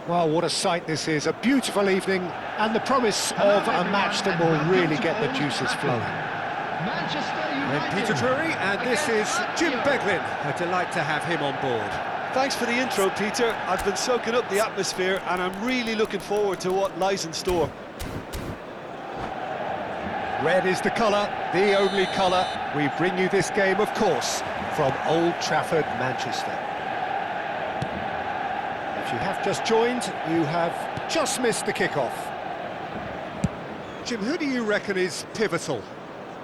Well, what a sight this is, a beautiful evening, and the promise of a match that will really get the juices flowing. I'm Peter Drury, and this is Jim Beglin. A delight to have him on board. Thanks for the intro, Peter. I've been soaking up the atmosphere, and I'm really looking forward to what lies in store. Red is the colour, the only colour. We bring you this game, of course, from Old Trafford, Manchester. If you have just joined, you have just missed the kickoff. Jim, who do you reckon is pivotal?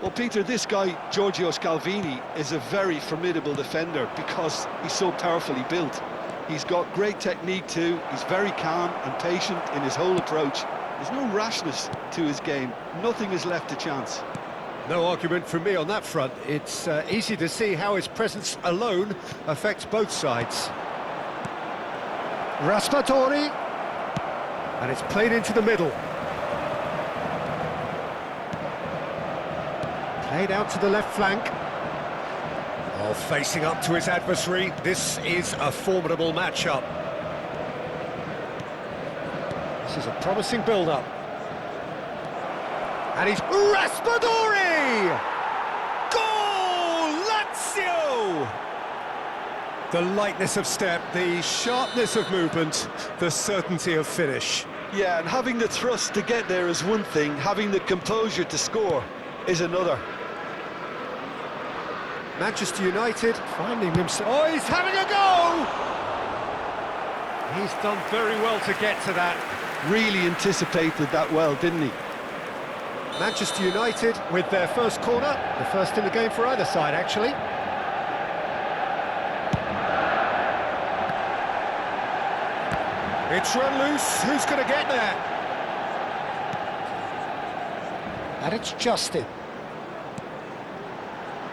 Well, Peter, this guy, Giorgio Scalvini, is a very formidable defender because he's so powerfully built. He's got great technique too, he's very calm and patient in his whole approach. There's no rashness to his game, nothing is left to chance. No argument from me on that front. It's easy to see how his presence alone affects both sides. Raspadori, and it's played into the middle. Played out to the left flank. Oh, facing up to his adversary. This is a formidable matchup. This is a promising build-up. And he's Raspadori! Goal! Lazio! The lightness of step, the sharpness of movement, the certainty of finish. Yeah, and having the thrust to get there is one thing, having the composure to score is another. Manchester United finding themselves... Oh, he's having a go! He's done very well to get to that. Really anticipated that well, didn't he? Manchester United with their first corner, the first in the game for either side, actually. It's run loose, who's going to get there? And it's Justin.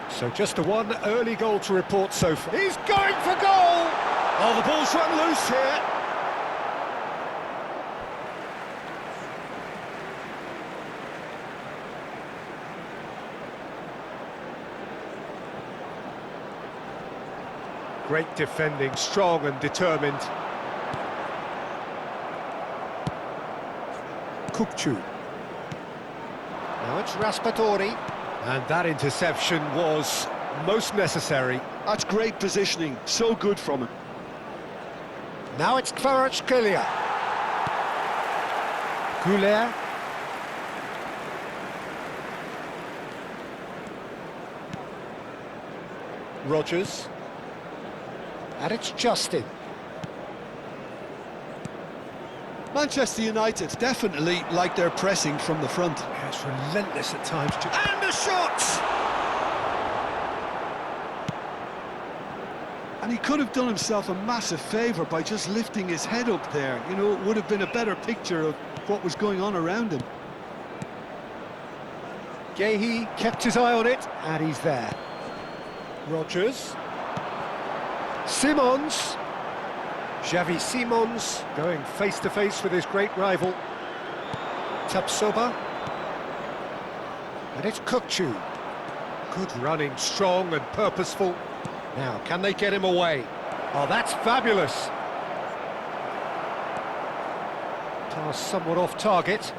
So just the one early goal to report so far. He's going for goal! Oh, the ball's run loose here. Great defending, strong and determined. Kukçu. Now it's Raspadori. And that interception was most necessary. That's great positioning, so good from him. Now it's Kvaratskhelia. Goulet. Rodgers. And it's Justin. Manchester United definitely like their pressing from the front. Yeah, it's relentless at times. And a shot! And he could have done himself a massive favour by just lifting his head up there. You know, it would have been a better picture of what was going on around him. Guéhi kept his eye on it, and he's there. Rodgers. Simons. Xavi Simons going face-to-face with his great rival. Tapsoba. And it's Kukçu. Good running, strong and purposeful. Now, can they get him away? Oh, that's fabulous. Pass somewhat off target.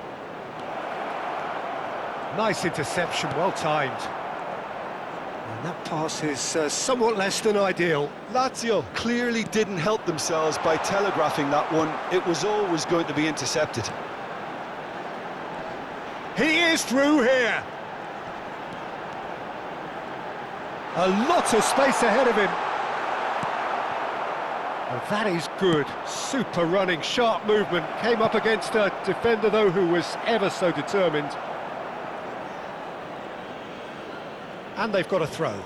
Nice interception, well timed. And that pass is somewhat less than ideal. Lazio clearly didn't help themselves by telegraphing that one. It was always going to be intercepted. He is through here. A lot of space ahead of him. And that is good. Super running, sharp movement. Came up against a defender, though, who was ever so determined. And they've got a throw.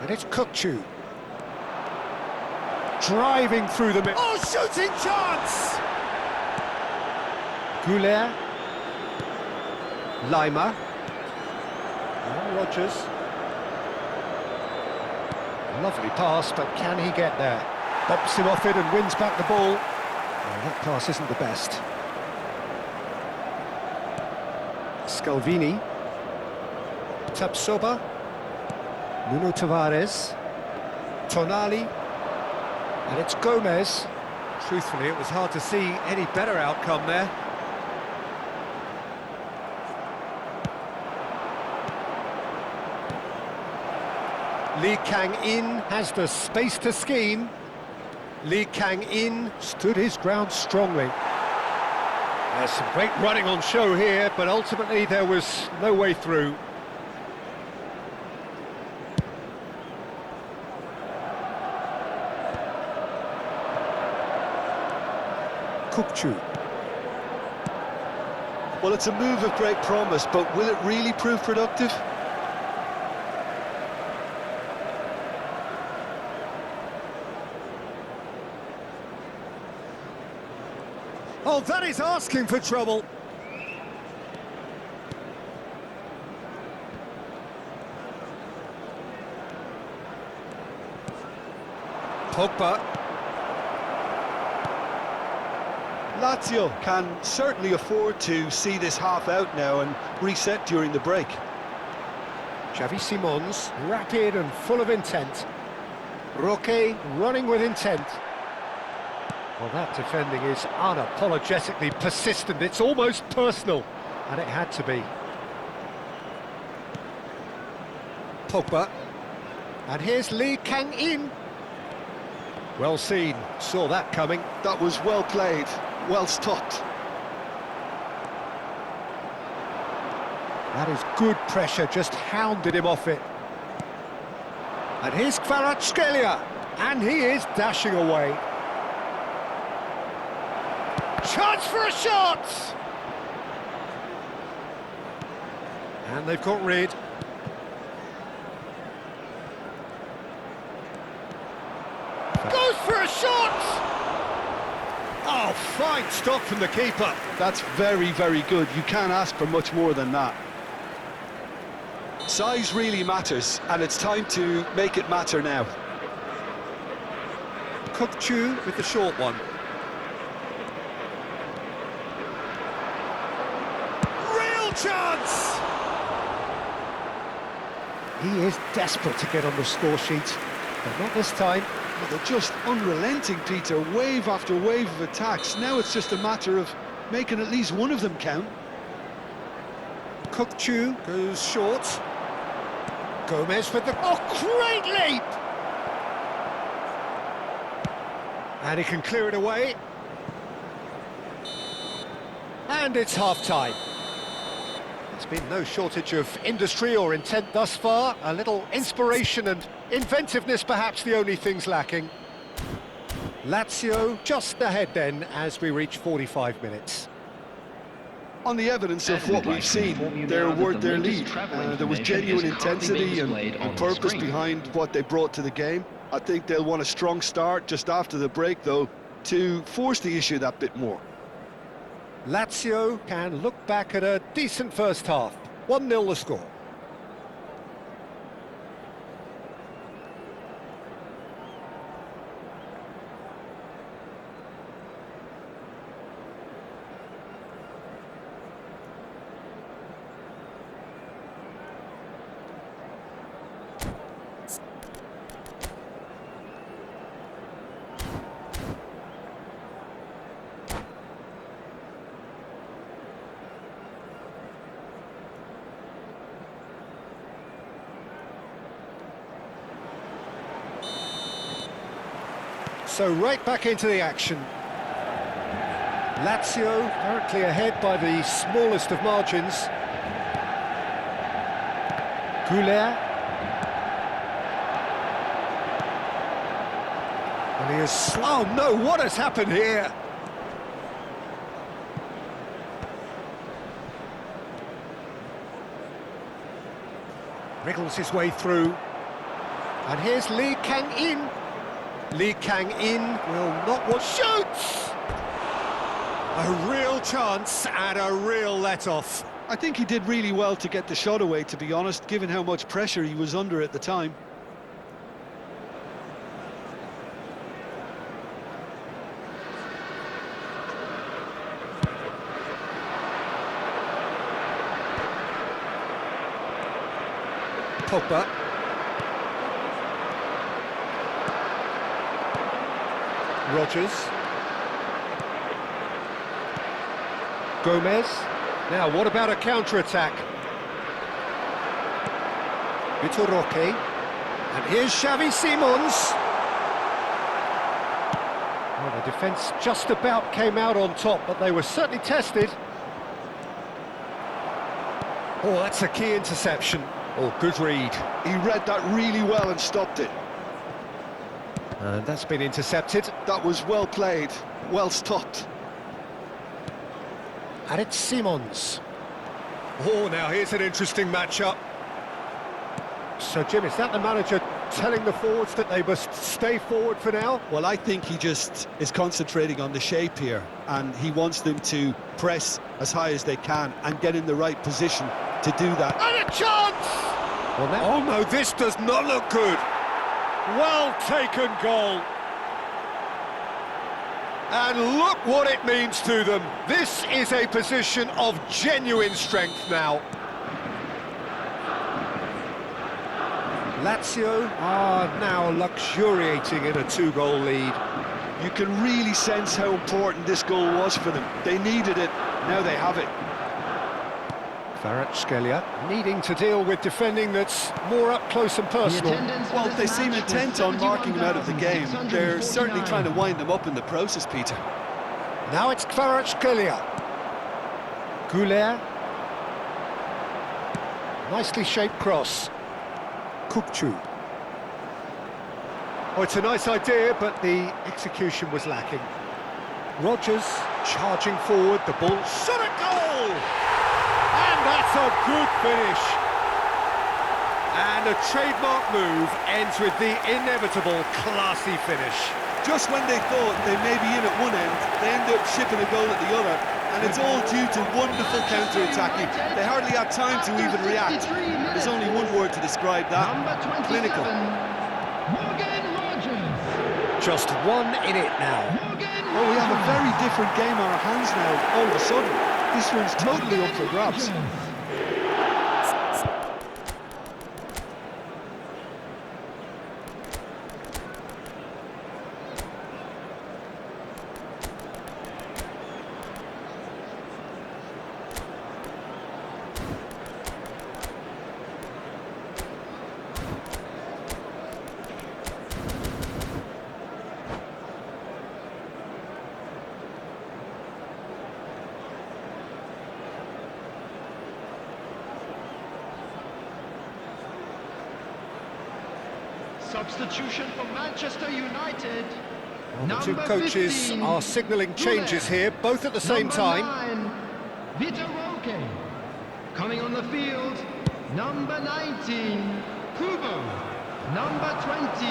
And it's Kukçu. Driving through the middle. Oh, shooting chance! Goulet. Lima. Oh, Rodgers. Lovely pass, but can he get there? Bumps him off it and wins back the ball. Oh, that pass isn't the best. Scalvini. Tapsoba. Nuno Tavares. Tonali. And it's Gomez. Truthfully, it was hard to see any better outcome there. Lee Kang-in has the space to scheme. Lee Kang-in stood his ground strongly. There's some great running on show here, but ultimately there was no way through. Kukçu. Well, it's a move of great promise, but will it really prove productive? Oh, that is asking for trouble. Pogba. Lazio can certainly afford to see this half out now and reset during the break. Xavi Simons, rapid and full of intent. Roque running with intent. Well, that defending is unapologetically persistent. It's almost personal, and it had to be. Pogba. And here's Lee Kang-in. Well seen, saw that coming. That was well played, well stopped. That is good pressure, just hounded him off it. And here's Kvaratskhelia, and he is dashing away. Chance for a shot! And they've got rid. Goes for a shot! Oh, fine stop from the keeper. That's very, very good. You can't ask for much more than that. Size really matters, and it's time to make it matter now. Kukçu with the short one. Real chance! He is desperate to get on the score sheet, but not this time. They're just unrelenting, Peter. Wave after wave of attacks. Now it's just a matter of making at least one of them count. Kukçu goes short. Gomez with the... Oh, great leap! And he can clear it away. And it's half-time. There's been no shortage of industry or intent thus far. A little inspiration and inventiveness, perhaps the only things lacking. Lazio just ahead then as we reach 45 minutes. On the evidence of what we've seen, they're worth their lead. There was genuine intensity and purpose behind what they brought to the game. I think they'll want a strong start just after the break, though, to force the issue that bit more. Lazio can look back at a decent first half. 1-0 the score. So right back into the action. Lazio currently ahead by the smallest of margins. Goulet. And he is... Oh no, what has happened here? Wriggles his way through. And here's Lee Kang-in. Lee Kang-in will not want... Shoots! A real chance and a real let-off. I think he did really well to get the shot away, to be honest, given how much pressure he was under at the time. Pogba. Rodgers. Gomez. Now, what about a counter-attack? Vitor Roque. And here's Xavi Simons. Well, the defence just about came out on top, but they were certainly tested. Oh, that's a key interception. Oh, good read. He read that really well and stopped it. And that's been intercepted. That was well played, well stopped. And it's Simons. Oh, now here's an interesting matchup. So, Jim, is that the manager telling the forwards that they must stay forward for now? Well, I think he just is concentrating on the shape here, and he wants them to press as high as they can and get in the right position to do that. And a chance! Well, now... Oh no, this does not look good. Well taken goal. And look what it means to them. This is a position of genuine strength now. Lazio are now luxuriating in a two-goal lead. You can really sense how important this goal was for them. They needed it, now they have it. Kvaratskhelia needing to deal with defending that's more up close and personal. Well, they seem intent on marking him out of the game. They're certainly trying to wind them up in the process, Peter. Now it's Kvaratskhelia. Goulet. Nicely shaped cross. Kukçu. Oh, it's a nice idea, but the execution was lacking. Rodgers charging forward, the ball shot at goal! And that's a good finish. And a trademark move ends with the inevitable classy finish. Just when they thought they may be in at one end, they end up shipping a goal at the other, and it's all due to wonderful counter-attacking. They hardly had time to even react. There's only one word to describe that: clinical. Morgan Rodgers. Just one in it now. Oh, we have a very different game on our hands now, all of a sudden. This one's totally up for grabs. Substitution for Manchester United. The two coaches 15, are signalling changes Goulet. here, both at the same Number time. 9, Vitor Roque. Coming on the field, number 19, Kubo. Number 20,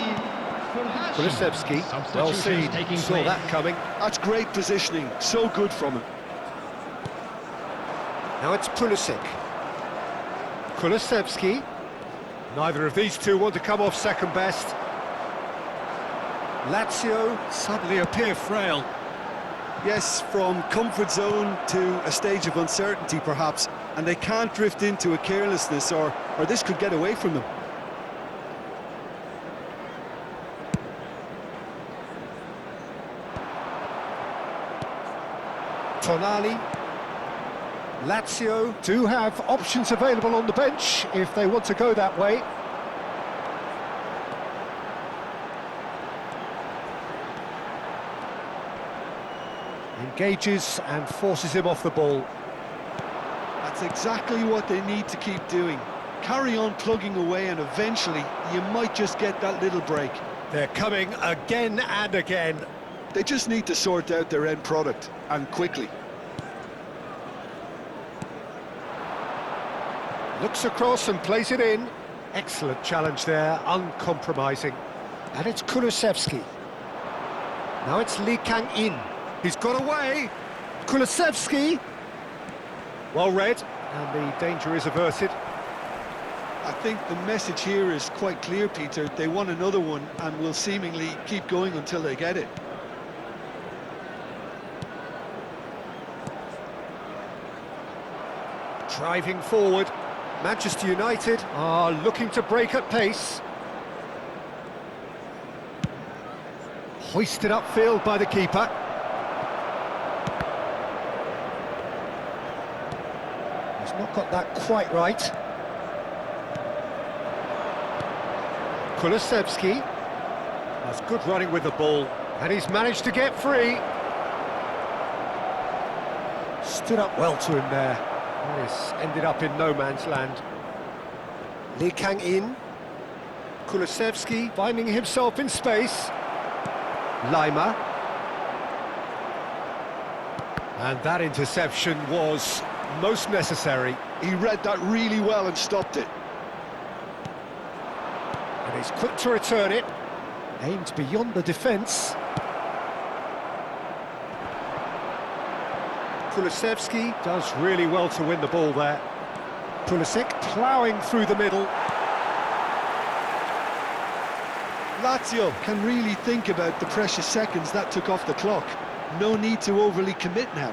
Fulhashin. Kulusevski, well Substitutions seen, taking saw place. that coming. That's great positioning, so good from him. Now it's Pulisic. Kulusevski. Neither of these two want to come off second best. Lazio suddenly appear frail. Yes, from comfort zone to a stage of uncertainty perhaps, and they can't drift into a carelessness or this could get away from them. Tonali. Lazio do have options available on the bench if they want to go that way. Engages and forces him off the ball. That's exactly what they need to keep doing. Carry on plugging away and eventually you might just get that little break. They're coming again and again. They just need to sort out their end product, and quickly. Looks across and plays it in. Excellent challenge there, uncompromising. And it's Kulusevski. Now it's Lee Kang-in. He's got away. Kulusevski. Well read, and the danger is averted. I think the message here is quite clear, Peter. They want another one and will seemingly keep going until they get it. Driving forward. Manchester United are looking to break at pace. Hoisted upfield by the keeper. He's not got that quite right. Kulusevski has good running with the ball, and he's managed to get free. Stood up well to him there. And he's ended up in no man's land. Lee Kang-in. Kulusevski finding himself in space. Lima. And that interception was most necessary. He read that really well and stopped it. And he's quick to return it. Aimed beyond the defence. Kulusevski does really well to win the ball there. Pulisic ploughing through the middle. Lazio can really think about the precious seconds that took off the clock. No need to overly commit now.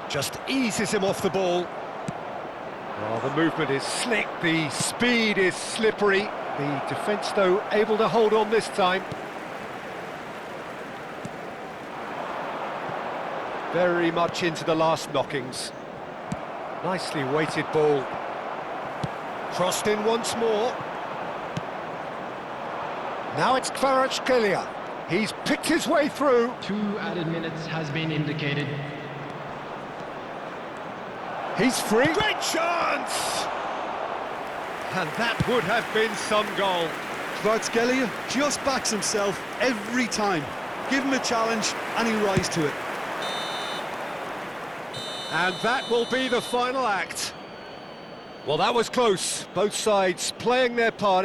Just eases him off the ball. Oh, the movement is slick, the speed is slippery. The defence, though, able to hold on this time. Very much into the last knockings. Nicely weighted ball. Crossed in once more. Now it's Kvaratskhelia. He's picked his way through. 2 added minutes has been indicated. He's free. Great chance! And that would have been some goal. Kvaratskhelia just backs himself every time. Give him a challenge and he'll rise to it. And that will be the final act. Well, that was close. Both sides playing their part.